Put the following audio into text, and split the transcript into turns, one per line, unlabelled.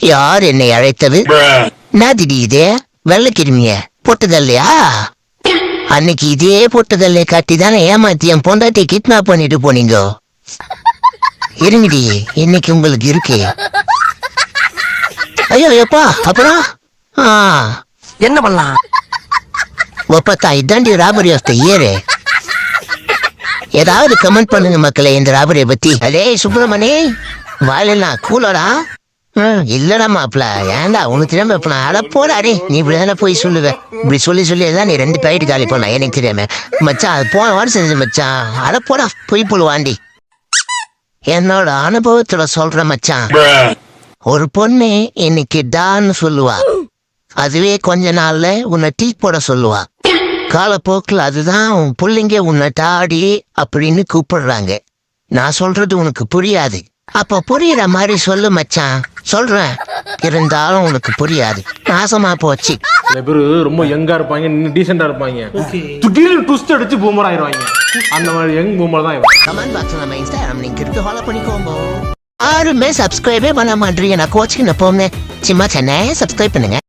யார் என்னை அழைத்தது? நாதிடி இதே வெள்ளக்கிருமிய போட்டதில்லையா? அன்னைக்கு இதே போட்டதில்லை காட்டி தானே ஏமாத்தி என் பொண்டாட்டி கிட்னாப் பண்ணிட்டு போனீங்க. இருங்கடி, இன்னைக்கு உங்களுக்கு இருக்கு. ஐயோ எப்பா, அப்புறம்
என்ன பண்ணலாம்?
ஒப்பத்தா இதாண்டி ராபரி ஆஃப் த இயர். ஏதாவது கமெண்ட் பண்ணுங்க மக்களே இந்த ராபரியை பத்தி. அதே சுப்பிரமணி வாழலாம் கூலடா. இல்லடா மாப்பிள, ஏன்டா உனக்கு தெரியாம இப்ப நான் அட போடாடி, நீ இப்படிதானே போய் சொல்லுவேன். இப்படி சொல்லிதான் நீ 2 பேயிட்டு காலி போன எனக்கு தெரியாம. மச்சான் அது போன வாரம் செஞ்சு மச்சான். அட போடா பொய் புழுவாண்டி. என்னோட அனுபவத்துல சொல்ற மச்சான், ஒரு பொண்ணு இன்னைக்கு டான்னு சொல்லுவா, அதுவே கொஞ்ச நாள்ல உன்னை டீ போட சொல்லுவா. காலப்போக்கில் அதுதான் உன் பிள்ளைங்க உன்னை டாடி அப்படின்னு கூப்பிடுறாங்க. நான் சொல்றது உனக்கு புரியாது. அப்ப புரியுற மாதிரி சொல்லு மச்சான். சொல்றேன், இருந்தாலும் உனக்கு புரியாது. நாசமா போச்சு.
சில பேர் ரொம்ப யங்கா இருப்பாங்க, இன்னும் டீசெண்டா இருப்பாங்க. திடீர்னு ட்விஸ்ட் அடிச்சு பூமர் ஆயிடுவாங்க. அந்த மாதிரி யங் பூமர் தான் இவன்.
கமெண்ட் பாக்ஸ்ல நம்ம இன்ஸ்டாகிராம் லிங்க் இருக்கு, ஃபாலோ பண்ணிக்கோங்க. யாருமே சப்ஸ்கிரைபே பண்ண மாட்டீங்க. நான் கோச்சிங் போங்க. சும்மா சென்னை சப்ஸ்கிரைப் பண்ணுங்க.